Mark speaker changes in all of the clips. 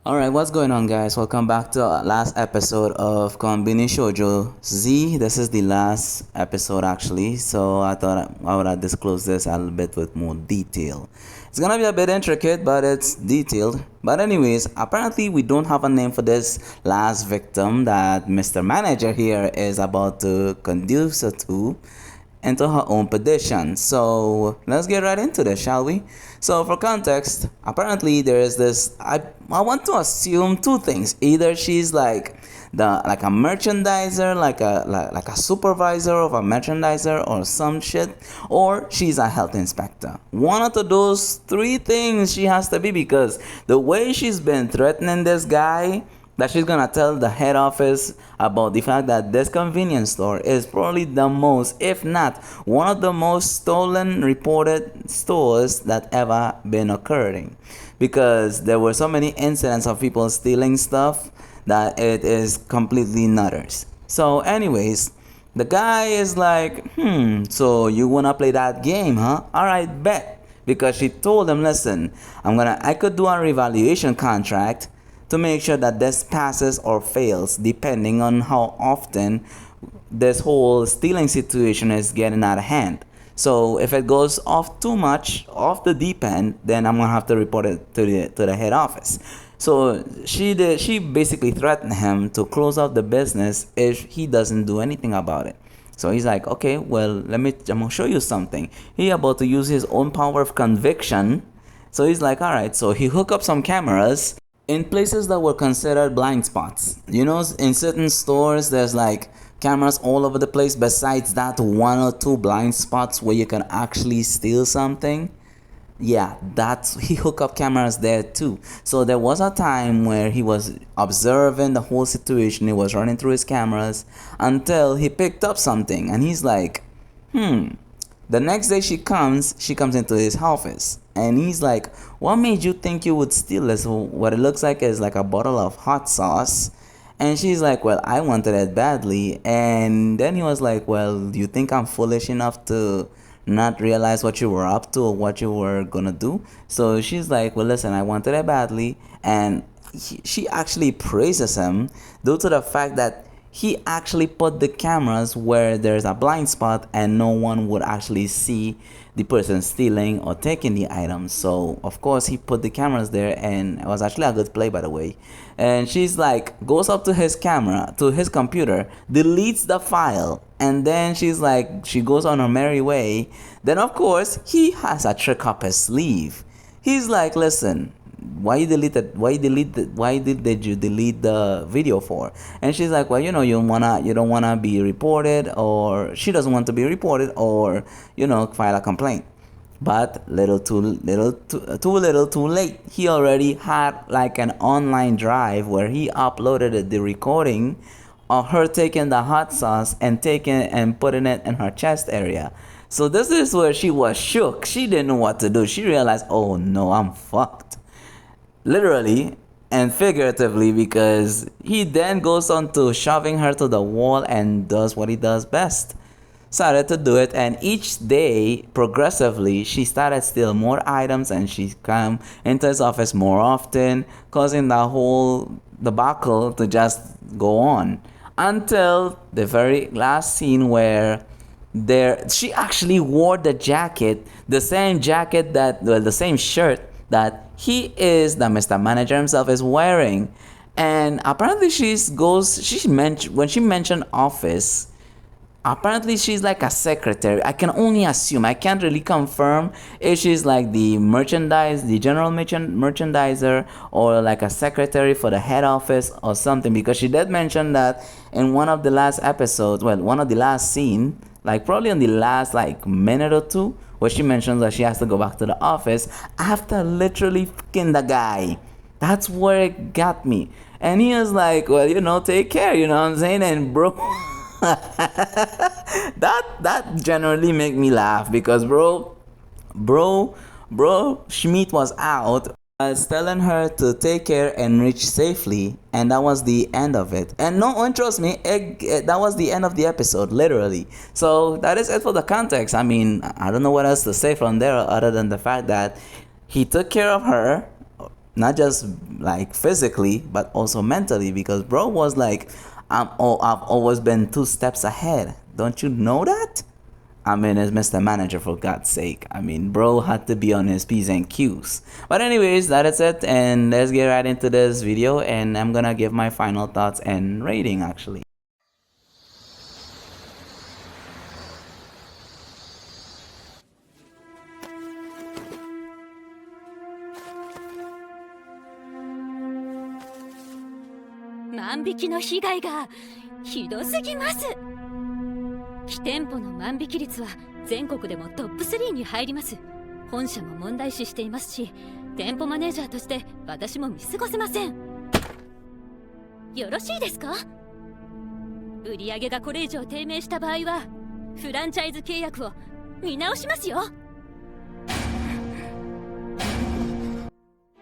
Speaker 1: Alright, what's going on, guys? Welcome back to our last episode of Konbini Shoujo Z. This is the last episode, actually, so I thought I would disclose this a little bit with more detail. It's gonna be a bit intricate, but it's detailed. But anyways, apparently we don't have a name for this last victim that Mr. Manager here is about to conduce her to into her own petition. So let's get right into this, shall we? So for context, apparently there is this. I want to assume two things. Either she's like a merchandiser, like a supervisor of a merchandiser or some shit, or she's a health inspector. One of those three things she has to be, because the way she's been threatening this guy, that she's gonna tell the head office about the fact that this convenience store is probably the most, if not one of the most stolen reported stores that ever been occurring, because there were so many incidents of people stealing stuff that it is completely nutters. So anyways, the guy is like, so you wanna play that game, huh? Alright, bet. Because she told him, listen, I could do a revaluation contract to make sure that this passes or fails depending on how often this whole stealing situation is getting out of hand. So if it goes off too much off the deep end, then I'm gonna have to report it to the head office. So she basically threatened him to close out the business if he doesn't do anything about it. So he's like, okay, well, I'm gonna show you something. He about to use his own power of conviction. So he's like, all right, so he hooked up some cameras in places that were considered blind spots. You know, in certain stores, there's like cameras all over the place, besides that one or two blind spots where you can actually steal something. Yeah, that's he hooked up cameras there too. So there was a time where he was observing the whole situation. He was running through his cameras until he picked up something, and he's like, the next day she comes into his office, and he's like, what made you think you would steal this? What it looks like is like a bottle of hot sauce. And she's like, well, I wanted it badly. And then he was like, well, do you think I'm foolish enough to not realize what you were up to or what you were gonna do? So she's like, well, listen, I wanted it badly. And she actually praises him due to the fact that he actually put the cameras where there's a blind spot and no one would actually see the person stealing or taking the items. So of course he put the cameras there, and it was actually a good play, by the way. And she's like, goes up to his camera, to his computer, deletes the file, and then she's like, she goes on her merry way. Then of course he has a trick up his sleeve. He's like, listen, did you delete the video for? And she's like, well, you don't wanna be reported, or she doesn't want to be reported, or file a complaint. But too little too late. He already had like an online drive where he uploaded the recording of her taking the hot sauce and putting it in her chest area. So this is where she was shook. She didn't know what to do. She realized, oh no, I'm fucked, literally and figuratively, because he then goes on to shoving her to the wall and does what he does best. Started to do it, and each day progressively she started steal more items, and she come into his office more often, causing the whole debacle to just go on until the very last scene where she actually wore the jacket, the same jacket the same shirt that Mr. Manager himself is wearing. And apparently when she mentioned office, apparently she's like a secretary. I can only assume, I can't really confirm if she's like the general merchandiser, or like a secretary for the head office or something, because she did mention that in one of the last episodes, well, one of the last scene, like probably on the last like minute or two, where she mentions that she has to go back to the office after literally fucking the guy. That's where it got me. And he was like, well, take care, you know what I'm saying? And bro, that generally make me laugh, because bro Schmidt was out, telling her to take care and reach safely, and that was the end of it. And no, and trust me, that was the end of the episode, literally. So that is it for the context. I mean, I don't know what else to say from there other than the fact that he took care of her not just like physically but also mentally, because bro was like, I've always been 2 steps ahead. Don't you know that? I mean, it's Mr. Manager, for God's sake. I mean, bro had to be on his P's and Q's. But anyways, that is it, and let's get right into this video, and I'm gonna give my final thoughts and rating actually.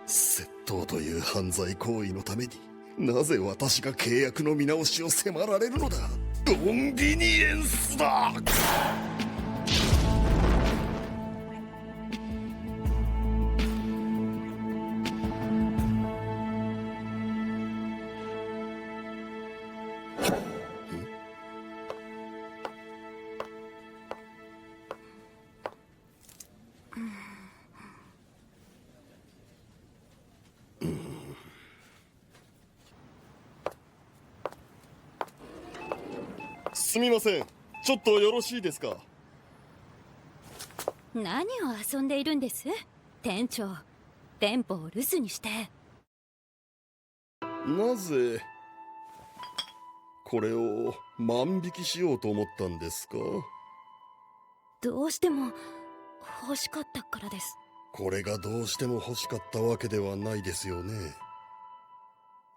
Speaker 2: 窃盗という犯罪行為のためになぜ私が契約の見直しを迫られるのだ。コンビニエンスだ。すみません、ちょっとよろしいですか。
Speaker 3: 何を遊んでいるんです、店長。店舗を留守にして。
Speaker 2: なぜこれを万引きしようと思ったんですか。
Speaker 3: どうしても欲しかったからです。
Speaker 2: これがどうしても欲しかったわけではないですよね。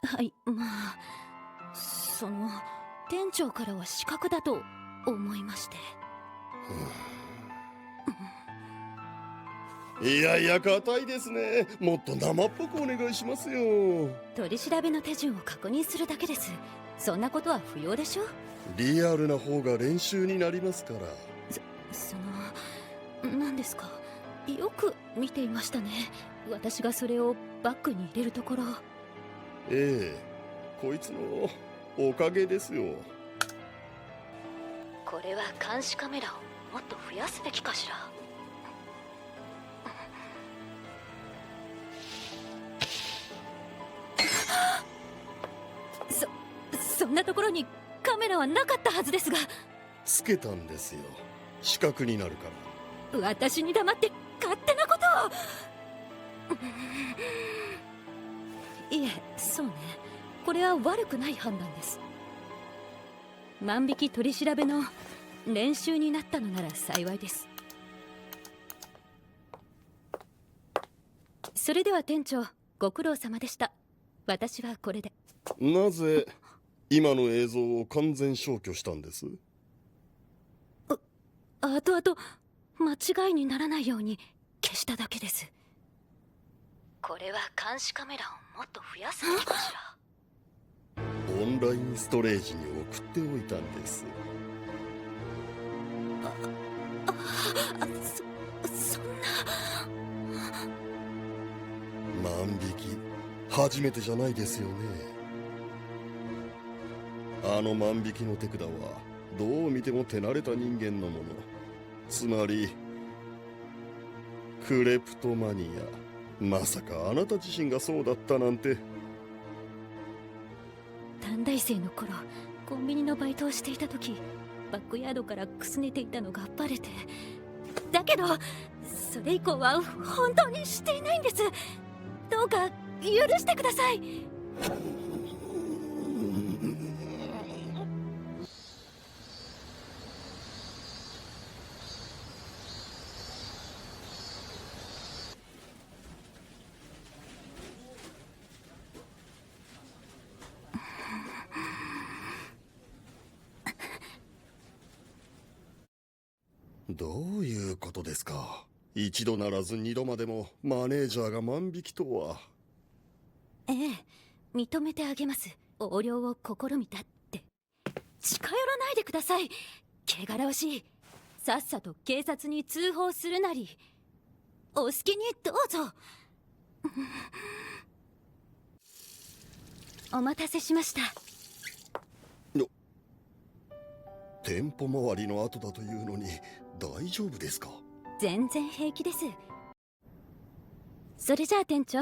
Speaker 3: はい、まあその店長からは資格だと思いまして。
Speaker 2: いやいや、硬いですね。もっと生っぽくお願いしますよ。
Speaker 3: 取り調べの手順を確認するだけです。そんなことは不要でしょ。
Speaker 2: リアルな方が練習になりますから。
Speaker 3: 何ですか。よく見ていましたね。私がそれをバッグに入れるところ。
Speaker 2: ええ、こいつのおかげですよ。
Speaker 3: これは監視カメラをもっと増やすべきかしら。そんなところにカメラはなかったはずですが。
Speaker 2: つけたんですよ。死角になるから。
Speaker 3: 私に黙って勝手なことを。いえ、そうね。これは悪くない判断です。万引き取り調べの練習になったのなら幸いです。それでは店長、ご苦労様でした。私はこれで。
Speaker 2: なぜ今の映像を完全消去したんです？
Speaker 3: 後々間違いにならないように消しただけです。これは監視カメラをもっと増やすべきかしら。
Speaker 2: オンラインストレージに送っておいたんです。
Speaker 3: そんな。
Speaker 2: 万引き初めてじゃないですよね。あの万引きの手札はどう見ても手慣れた人間のもの。つまりクレプトマニア。まさかあなた自身がそうだったなんて。
Speaker 3: 短大生の頃、コンビニのバイトをしていた時、バックヤードからくすねていたのがバレて。だけどそれ以降は本当にしていないんです。どうか許してください。
Speaker 2: どういうことですか。一度ならず二度までもマネージャーが万引きとは。
Speaker 3: ええ、認めてあげます。横領を試みたって。近寄らないでください。汚らわしい。さっさと警察に通報するなり。お好きにどうぞ。お待たせしました。
Speaker 2: 店舗周りの後だというのに大丈夫ですか？
Speaker 3: 全然平気です。それじゃあ店長、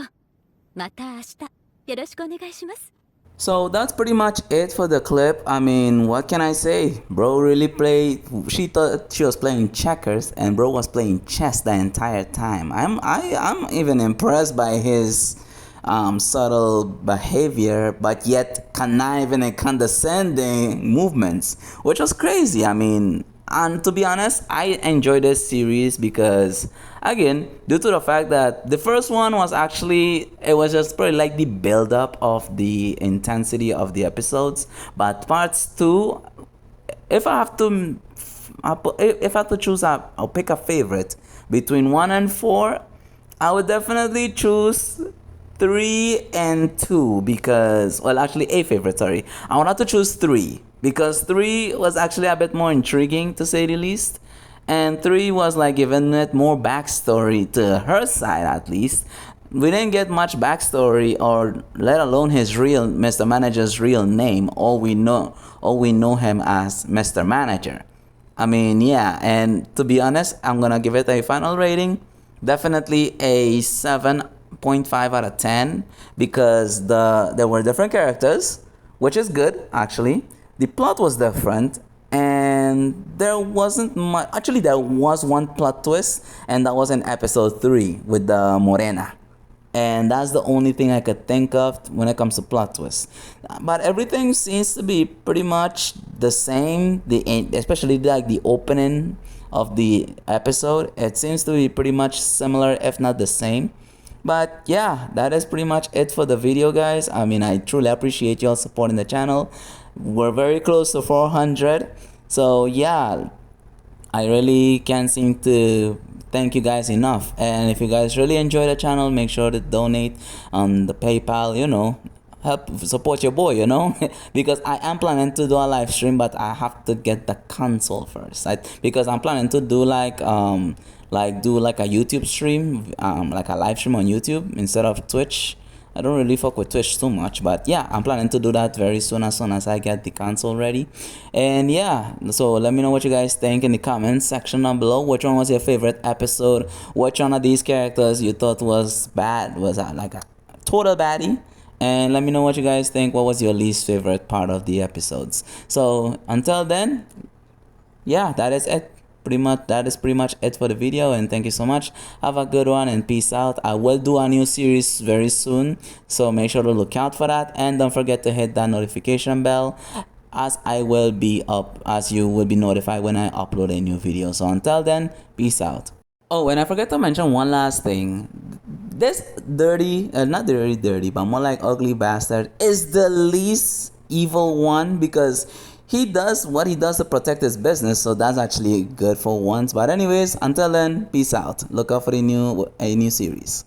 Speaker 3: また明日よろしくお願いします。
Speaker 1: So that's pretty much it for the clip. I mean, what can I say? Bro really played. She thought she was playing checkers, and bro was playing chess the entire time. I'm even impressed by his subtle behavior, but yet conniving and condescending movements, which was crazy. I mean, and to be honest, I enjoyed this series because, again, due to the fact that the first one was actually, it was just probably like the build up of the intensity of the episodes. But parts two, if I have to, if I have to choose, I'll pick a favorite between 1 and 4. I would definitely choose 3 and 2 because, well, actually a favorite, sorry. I would have to choose 3 because 3 was actually a bit more intriguing to say the least, and 3 was like giving it more backstory to her side. At least we didn't get much backstory, or let alone his real Mr. Manager's real name. All we know him as Mr. Manager. I mean, yeah, and to be honest, I'm gonna give it a final rating, definitely a 7.5 out of 10 because there were different characters, which is good actually. The plot was different, and there wasn't much. Actually, there was one plot twist, and that was in episode 3 with the Morena. And that's the only thing I could think of when it comes to plot twists. But everything seems to be pretty much the same. Especially like the opening of the episode, it seems to be pretty much similar, if not the same. But yeah, that is pretty much it for the video, guys. I mean, I truly appreciate y'all supporting the channel. We're very close to 400. So yeah, I really can't seem to thank you guys enough. And if you guys really enjoy the channel, make sure to donate on the PayPal, help support your boy, because I am planning to do a live stream, but I have to get the console first, right? Because I'm planning to do like a YouTube stream, like a live stream on YouTube instead of Twitch. I don't really fuck with Twitch too much, but yeah, I'm planning to do that very soon, as soon as I get the console ready. And yeah, so let me know what you guys think in the comments section down below. Which one was your favorite episode? Which one of these characters you thought was bad, was like a total baddie? And let me know what you guys think. What was your least favorite part of the episodes? So until then, yeah, that is it. That is pretty much it for the video, and thank you so much. Have a good one and peace out. I will do a new series very soon, so make sure to look out for that, and don't forget to hit that notification bell, as you will be notified when I upload a new video. So until then, peace out. Oh, and I forgot to mention one last thing. This not dirty, but more like ugly bastard is the least evil one, because he does what he does to protect his business, so that's actually good for once. But anyways, until then, peace out. Look out for a new series.